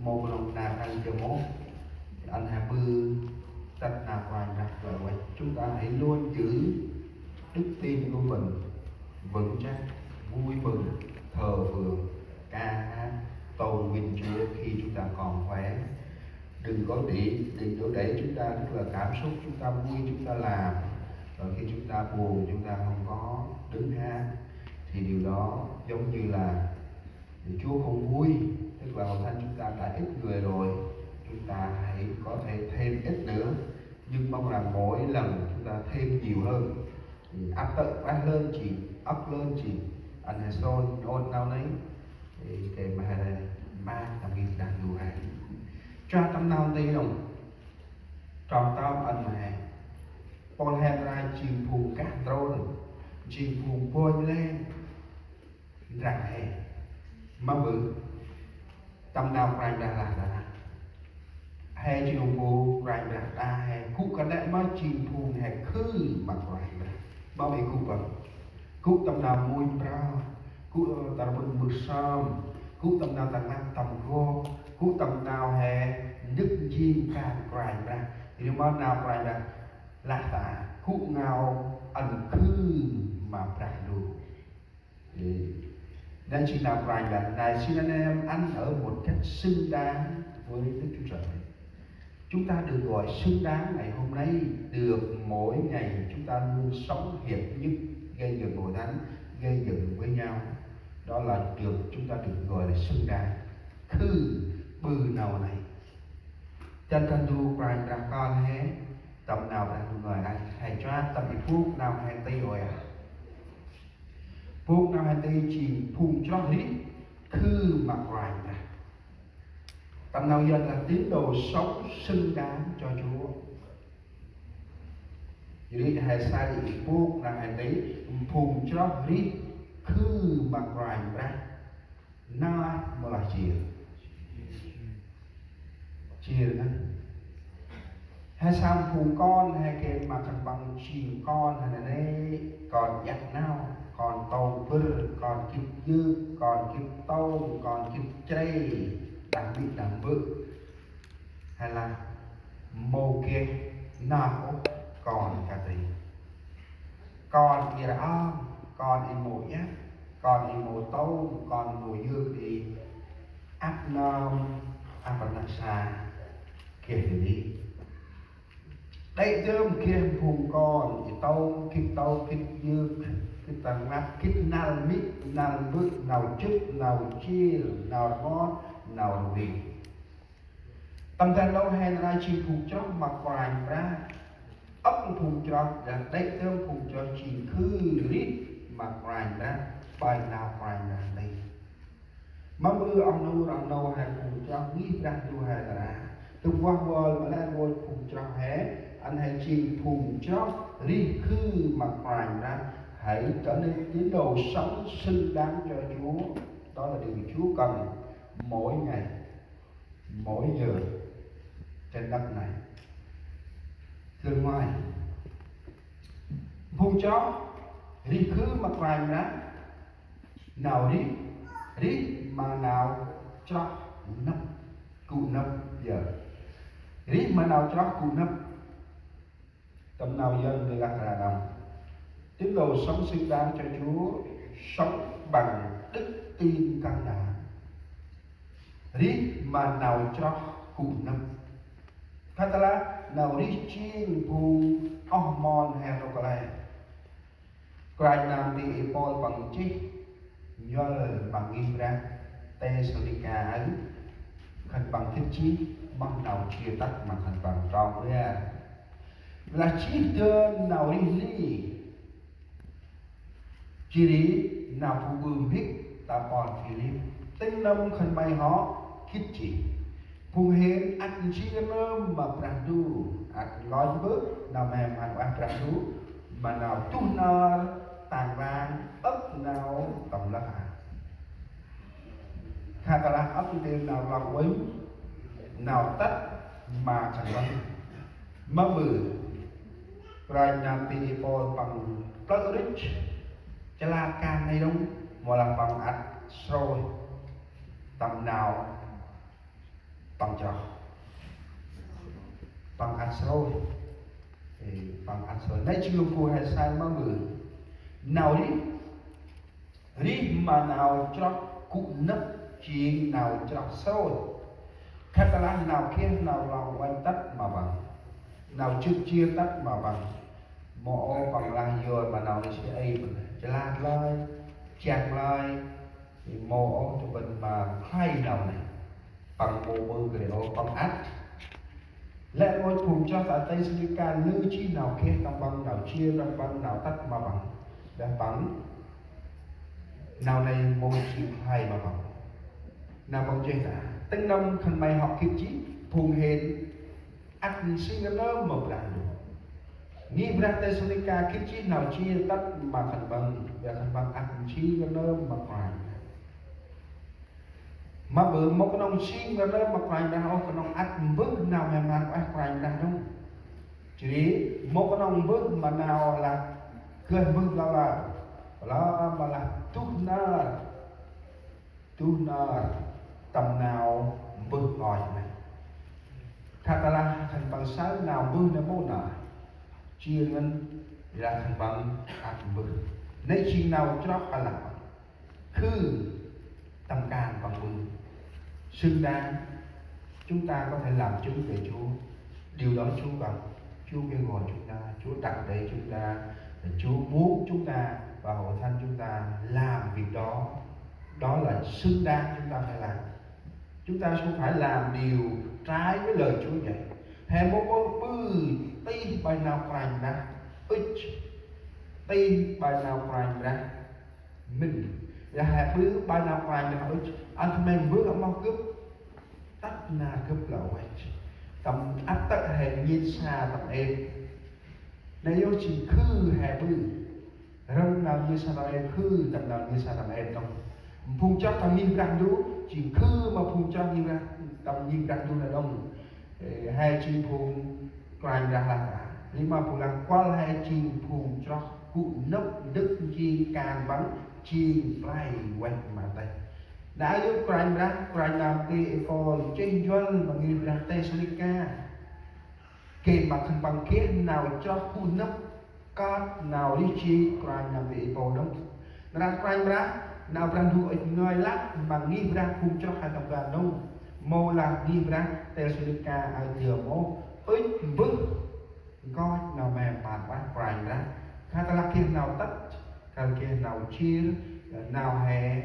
một lòng nào ăn cho mốt anh hà bư tất nào hoàn đặt rồi chúng ta hãy luôn giữ đức tin của mình vững chắc, vui mừng, thờ phượng, ca hát, tôn vinh Chúa khi chúng ta còn khỏe. Đừng có để chúng ta tức là cảm xúc chúng ta vui chúng ta làm, rồi khi chúng ta buồn chúng ta không có đứng hát, thì điều đó giống như là Chúa không vui. Tức là hội thánh chúng ta đã ít người rồi, chúng ta hãy có thể thêm ít nữa, nhưng mong rằng mỗi lần chúng ta thêm nhiều hơn. Áp lên chị, ấp lên chị, anh hãy xôi ôn nào nấy thì cái mà tầm nhìn đang đủ hay cho tâm nào tí đồng tròn tao anh mà Paul Henry chìm phùng cát trôn chìm phùng bôi lên rằng hè mà bự tâm nào rành ra là hay chỉ đồng bộ rành ra ta hay cụ cả đại mà chìm phùng hay khư mà rành ra bao bì cụ bằng cụ tâm nào mùi brao cụ tầm bừng bực sơm cụ tâm nào tầm ăn tầm vô cụ tâm nào hè đức chi càng rành ra thì mà nào rành ra là ta cụ ngào ẩn khư mà rành đủ nên chỉ nào rành là này xin anh em ăn ở một cách xứng đáng với Đức Chúa Trời. Chúng ta được gọi xứng đáng ngày hôm nay, được mỗi ngày chúng ta luôn sống hiệp nhất, gây dựng hội thánh, gây dựng với nhau. Đó là được chúng ta được gọi là xứng đáng. Khư bư nào này chân thân đu quanh ra con hết tầm nào đang người anh hãy cho tầm bị phút nào hay tây rồi à phút nào hay tây chỉ phùng cho hết khư mặc hoài ra tầm nào giờ là tín đồ sống xứng đáng cho Chúa. Jadi hãy sai bị phút nào hay tây phùng cho hết khư mặc hoài ra na mà là chia đó hay xăm phùng con hay cái mà thằng bằng chìm con hay là đây còn giặt nào còn tàu vư còn kịp dư còn kịp tàu còn kịp chay đặc biệt đảm vự hay là mô kia nào còn cả gì còn kia là còn in mô nhé còn in mô tàu còn mô dư thì áp nông áp nông xa kia thì đi đây thơm kia phùng con thì tàu kịp dư cái tầng mắt kít nào mít nào vứt nào chức nào chia nào ngon nào vị tâm thần đâu hay là chỉ phùng chót mặc quàng ra ấp phùng chót là đây thơm phùng chót chỉ khư rít mặc quàng ra bài nào quàng ra đây mà mưa ông nô hay phùng chót nghĩ ra du hay là từ quang bờ mà lên ngồi phùng chót hé anh hãy chỉ phùng chót rít khư mặc quàng ra hãy trở nên tín đồ sống xứng đáng cho Chúa. Đó là điều Chúa cần mỗi ngày, mỗi giờ trên đất này. Thưa ngoài, phùng chó đi khứ mặt vàng ra, nào đi mà nào cho nấp, cụ nấp giờ, đi mà nào cho cụ nấp, tầm nào dân người gạt ra đồng. Tín đồ sống xứng đáng cho Chúa, sống bằng đức tin căn đảm. Rít mà nào cho cụ nâm. Katalah nào rít chiên phù hormone hay đâu lại. Quay nam đi Paul bằng chi nhờ bằng nghiêm ra Thessalonica ấy thành bằng thiết chí bằng nào chia tách mà thành bằng tròn với là chi đơn nào đi chỉ lý nào phụ bùm hít ta còn Philip tinh nông khẩn bay họ khít chỉ phùng hến ăn chi nơm mà brandu ăn gói bước nào mềm ăn brandu mà nào tu nơ tàng vàng ấp nào tổng là khá ta là ấp tiền nào lòng quý nào tất mà chẳng lắm mơ bự rồi nàng tì bò bằng plug rich chả là càng hay đúng mà làm bằng ạch rồi tầm nào bằng cho bằng ăn sôi bằng ăn sôi nãy chưa phù hay sai mọi người nào đi mà nào cho cụ nấp chi nào cho sôi khát là nào kia nào lòng quanh tắt mà bằng nào chưa chia tắt mà bằng mộ bằng là rồi mà nào sẽ ấyจะลากเลยแจกเลยโมจะเป็นมาใครเราเนี่ยปังโมมือเกลียวปังอัดและโอยภูมิเจ้าสายไตสกิการลื้อชี้หนาวเคกำบังหนาวเชียร์บังหนาวตัดมาบังและบังหนาวในโมชีใครมาบังหนาวบังเจตาตั้งนำคันไม่หอกคิดจีภูมิเห็นอัดสิ่งนั้นเริ่มหมดแล้วนี่ประเทศสุริกาคิดชี้หนาวชี้ตัดมาขันบังอย่าขันบังอัดชี้ก็เริ่มมาก่อนมาเบื่อมกน้องชี้ก็เริ่มมาก่อนนะเอาก็น้องอัดบึ้งหนาวแม่มันอัดก่อนนะน้องทีนี้มกน้องบึ้งมาหนาวละเกินบึ้งเราละมาละทุกนาตำหนาวบึ้งอ่อยไหมถ้าตะละขันบังซ้ายหนาวบึ้งนะโมหนาchia ngân là thành bằng ăn bự nơi chi nào cho nó là khư tâm can bằng bự xứng đáng chúng ta có thể làm chứng về Chúa điều đó Chúa cần Chúa kêu gọi chúng ta Chúa đặt để chúng ta Chúa muốn chúng ta và hội thánh chúng ta làm việc đó đó là xứng đáng chúng ta phải làm chúng ta không phải làm điều trái với lời Chúa dạy hay một bư tin bài nào phải ra ít tin bài nào phải ra mình là hai bữa bài nào phải ra ít anh mình bước ở mau cướp tắt na cướp lậu tầm áp tắc hệ nhiên xa tầm em này yêu chỉ khư hai bữa răng nào như sa tầm em khư tầm nào như sa tầm em không phun chắc tầm nhiên răng đú chỉ khư mà phun chắc như ra tầm nhiên răng đú là đông hai chim phun quanh ra là nhưng mà phun là qua hai chim phun cho cụ nấp đức chi càng bắn chi bay quanh mà tay đã giúp quanh làm cái còn trên doanh mà người ra Thessalonica kể mặt thành bằng kia nào cho khu nấp có nào đi chi quanh làm cái bộ đó ra quanh ra nào ra đuổi người lắc mà nghi ra phun cho hai tập đoàn đông mô là nghi ra Thessalonica ai giờ mô ít bước coi nào mềm bàn quá quanh ra khá ta là kia nào tắt khá kia nào chia nào hè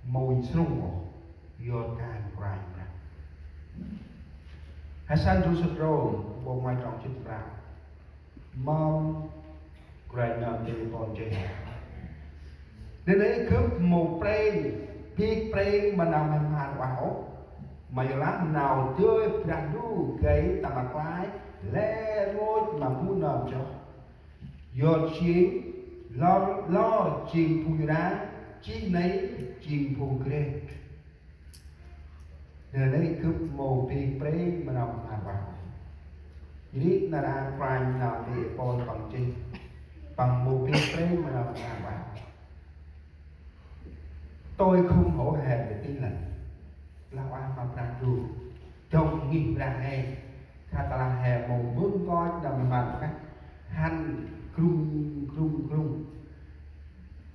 môi sung vô càng quanh ra hãy sang chú sụt rô bộ ngoài trọng chích ra mong quanh nào đi còn chê nên đấy cướp một prey mà nào mềm bàn quá hổ mày lắm nào chơi ra đu cái tầm bạc lái lẽ lối mà muốn làm cho do chi lo chìm phù đá chi nấy chìm phù kê nên đấy cướp một prey mà nào mềm bàn vậy là ra prime nào thì coi bằng chi bằng một prey mà nào mềm bàn tôi không hổ hẹn về tin lành lao ai mà ra dù trong nghìn ra hay khá ta là hè một bước coi đầm mặt các hành krung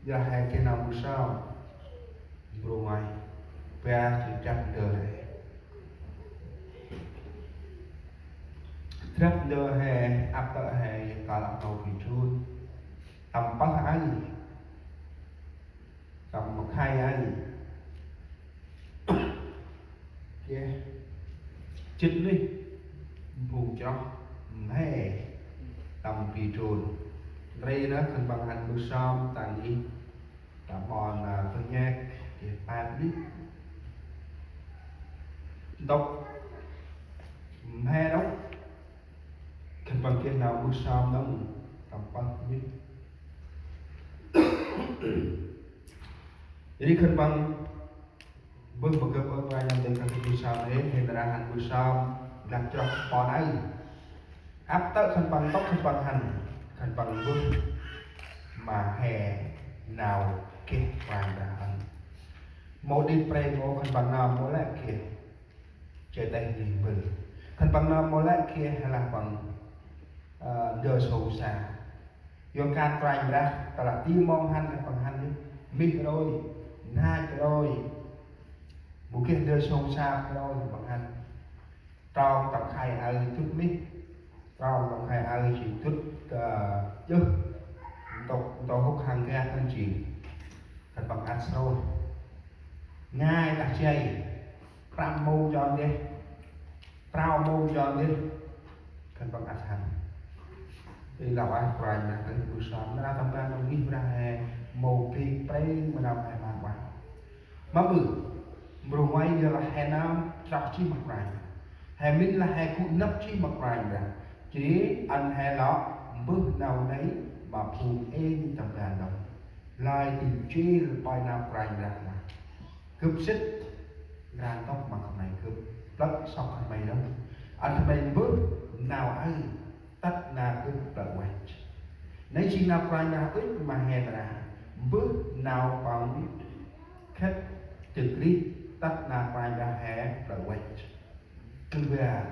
giờ hè cái nào một sao rồi ngoài về thì chặt đời rất đời hè áp tợ hè cả là cầu thủy chun tầm bắc anh tầm một hai anh chích đi vùng cho hè tầm kỳ trồn đây đó thân bằng hành bữa xong tại đi cả bọn là tôi nghe thì ba biết đọc hè đó thân bằng kia nào bữa xong đó tầm bằng biết jadi thân bằng bước một cái bước qua nhằm đến các cái sao đấy hiện ra hành bữa xong làm cho bọn ấy áp tới thân bằng tóc thân bằng hành thân bằng bước mà hè nào kết hoàn ra hành một đi pre một thân bằng nào mỗi lại kia chơi tay gì bự khăn bằng năm mô lại kia hay là bằng đờ sầu xa do can trành ra ta là tiêu mong hắn hay bằng hắn đi mi cái đôi hai cái đôi một kia đờ sầu xa cái đôi bằng hắn trong tập khai ai chút mi trong tập khai ai chỉ chút chứ tôi hút hàng ra thân chỉ thật bằng ăn sôi ngay đặt chay pram mô cho đi trao mô cho đi thật bằng ăn hành thì là ai phải là cái buổi sáng nó ra tham gia trong ghi ra hè màu kỳ tây mà làm hè màn quá mà bự bro máy giờ là hè nam chọc chi mặt rành hè mình là hè cụ nấp chi mặt rành ra chỉ ăn hè đó bước nào đấy mà phù êm trong đàn đồng lại tìm chi bài nào rành ra là cướp xích ra tóc mà không này cướp đất xong không mày đâu anh mày bước nào ai tất là cướp đợi quay nếu chỉ nào rành ra ít mà hè ra bước nào bằng khách trực lý tất là rành ra hè đợi quay cứ về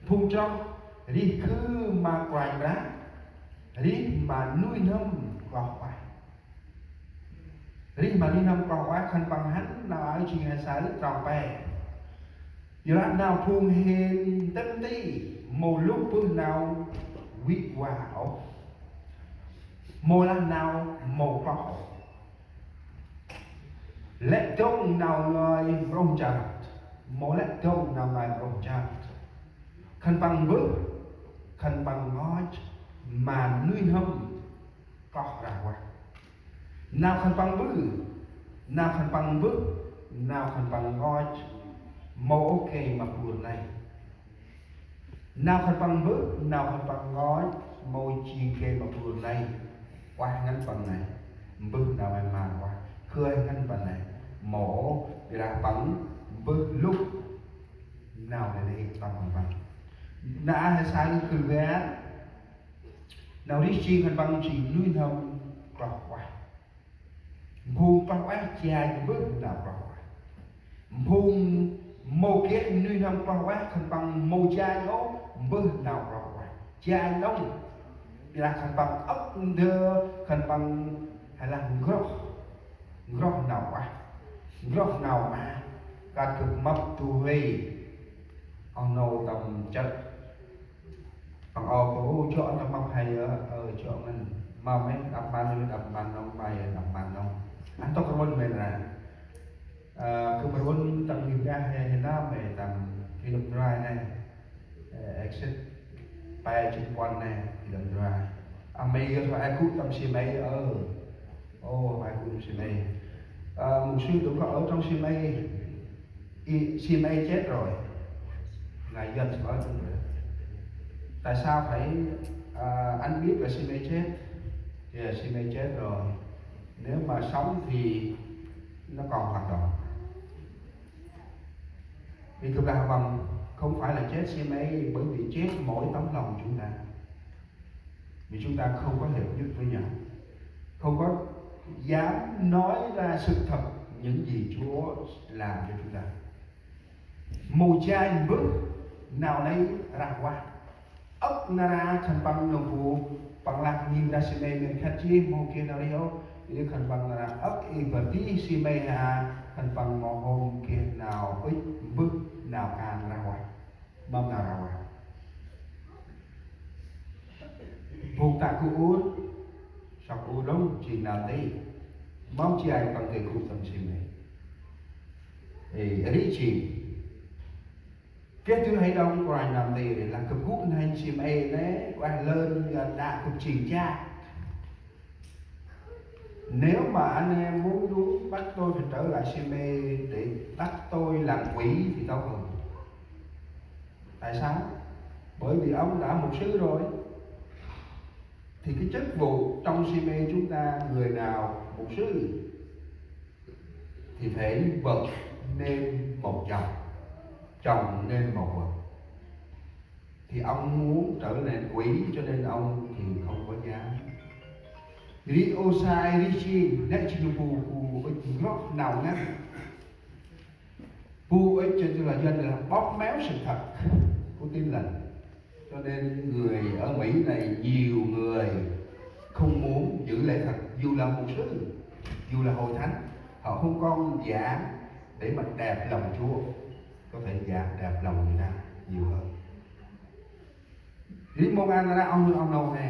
phun trong đi cứ mà rành ra đi mà nuôi nâm có phải đi mà nuôi nâm có phải khăn bằng hắn nào ấy chỉ hay sai rất tròn bè giờ nào phun hên tân tí một lúc bữa nào quýt quảo một lần nào một cỏ lẽ trông nào người rong chặt một lẽ trông nào người rong chặt khăn bằng bước khăn bằng ngói mà nuôi hâm có ra qua nào khăn bằng bước nào khăn bằng bước nào khăn bằng ngói màu ok mà buồn này nào khăn bằng bước nào khăn bằng ngói màu chi kê mà buồn này qua ngắn phần này bước nào em mà qua khơi ngắn phần này mổ ra bắn bước lúc nào để đây bằng bằng đã hay sai cứ vé nào đi chi khăn bằng chỉ nuôi hồng cọp quay buông cọp quay dài bước nào cọp quay buông mô kết nuôi hồng cọp quay khăn bằng mô dài đó bước nào cọp quay dài đông là khăn bằng ốc đưa khăn bằng hay là góc nào quay góc nào mà cả cực mập tu huy ông nô tầm chất bằng có chọn là mong hay ở chọn mình mà mấy đập bàn ông bài đập bàn ông anh tôi có mình là cứ phải muốn tầm nhiều ra hay nó về tầm khi đập dry này exit bài trên quan này thì đập dry mấy cái ai cút tầm xì mây ai cút xì mây một sư cũng có ở trong xì mây chết rồi ngày dân sẽ ở trong nữa tại sao phải anh biết là CMA chết thì là CMA chết rồi nếu mà sống thì nó còn hoạt động vì thực ra bằng không phải là chết CMA bởi vì chết mỗi tấm lòng chúng ta vì chúng ta không có hiểu biết với nhau không có dám nói ra sự thật những gì Chúa làm cho chúng ta mù chai bước nào đấy ra qua ốc nara khăn bằng nông phụ bằng lạc nhìn ra xì mê mình khát chi mô kia nào đi hô thì khăn bằng là ốc y vật tí xì mê hà khăn bằng mô hôm kia nào ít bước nào càng ra ngoài mâm nào ra ngoài vùng tạ cụ út sọc út đông chỉ nào đấy mong chi ai bằng thể cụ tâm xì mê thì ý chỉ cái thứ hay đông của anh làm gì để là cực cút hay chim e đấy qua lên đã cực chỉnh cha nếu mà anh em muốn bắt tôi phải trở lại chim e để bắt tôi làm quỷ thì tốt hơn tại sao bởi vì ông đã mục sư rồi thì cái chức vụ trong chim e chúng ta người nào mục sư thì phải bật nên một chồng nên một vợ thì ông muốn trở nên quỷ cho nên ông thì không có dám đi ô sai đi chi nét chi phù góc nào nhá vô ích cho là dân là bóp méo sự thật của Tin Lành. Cho nên người ở Mỹ này nhiều người không muốn giữ lễ thật, dù là mục sư, dù là hội thánh, họ không con giảng để mà đẹp lòng Chúa, có thể giảng đẹp lòng người ta nhiều hơn. Lý môn ăn ra ông đâu nè,